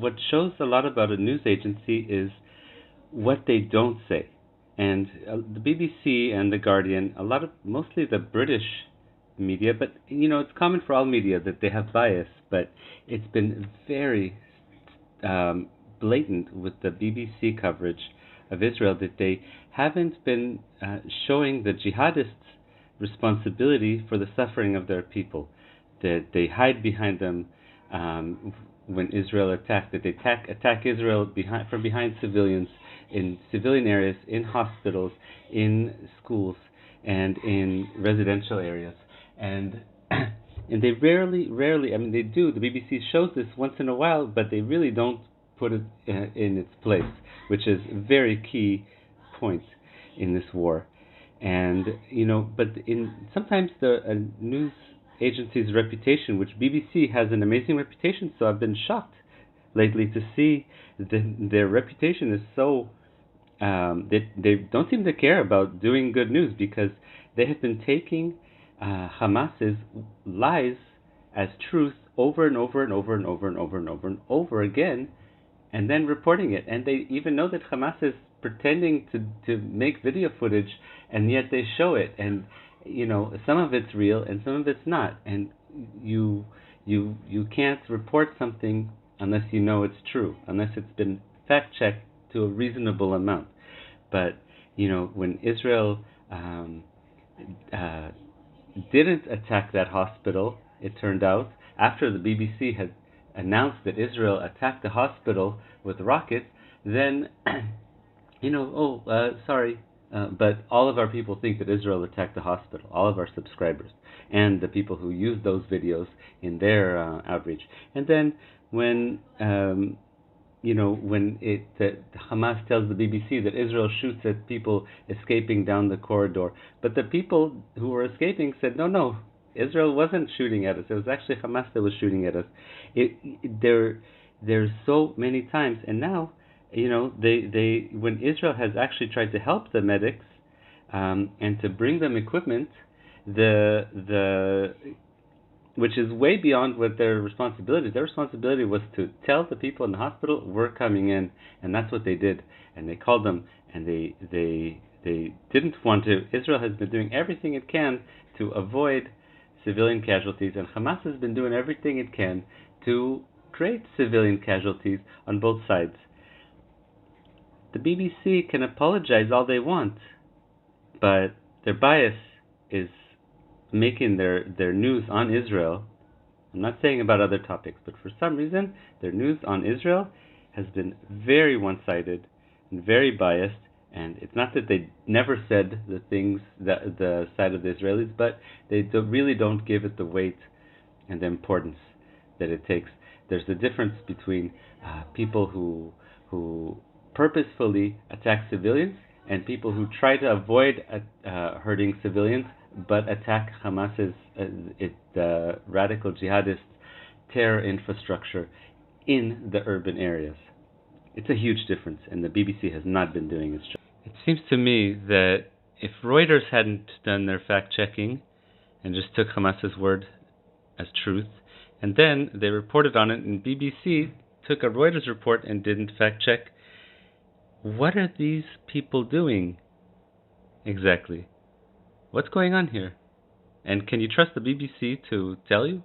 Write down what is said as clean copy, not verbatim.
what shows a lot about a news agency is what they don't say. And the BBC and the Guardian, mostly the British media, but it's common for all media that they have bias, but it's been very blatant with the BBC coverage of Israel that they haven't been showing the jihadists responsibility for the suffering of their people. That they hide behind them when Israel attacks. That they attack Israel from behind civilians in civilian areas, in hospitals, in schools, and in residential areas. And and they rarely, I mean, they do. The BBC shows this once in a while, but they really don't put it in its place, which is a very key point in this war. And but sometimes the news agency's reputation, which BBC has an amazing reputation, so I've been shocked lately to see their reputation is so they don't seem to care about doing good news, because they have been taking Hamas's lies as truth over and over and over and over and over and over and over again, and then reporting it. And they even know that Hamas is pretending to make video footage, and yet they show it. And some of it's real and some of it's not. And you can't report something unless you know it's true, unless it's been fact checked to a reasonable amount. But when Israel didn't attack that hospital, it turned out, after the BBC had announced that Israel attacked the hospital with rockets, then sorry, but all of our people think that Israel attacked the hospital, all of our subscribers, and the people who use those videos in their outreach. And then when Hamas tells the BBC that Israel shoots at people escaping down the corridor, but the people who were escaping said, no, Israel wasn't shooting at us. It was actually Hamas that was shooting at us. There's so many times, and now, they when Israel has actually tried to help the medics and to bring them equipment, which is way beyond what their responsibility is. Their responsibility was to tell the people in the hospital, we're coming in, and that's what they did. And they called them, and they didn't want to. Israel has been doing everything it can to avoid civilian casualties, and Hamas has been doing everything it can to create civilian casualties on both sides. The BBC can apologize all they want, but their bias is making their news on Israel. I'm not saying about other topics, but for some reason their news on Israel has been very one-sided and very biased. And it's not that they never said the things that the side of the Israelis, but they really don't give it the weight and the importance that it takes. There's a difference between people who purposefully attack civilians and people who try to avoid hurting civilians but attack Hamas's radical jihadist terror infrastructure in the urban areas. It's a huge difference, and the BBC has not been doing its job. It seems to me that if Reuters hadn't done their fact-checking and just took Hamas's word as truth, and then they reported on it, and BBC took a Reuters report and didn't fact-check, what are these people doing exactly? What's going on here? And can you trust the BBC to tell you?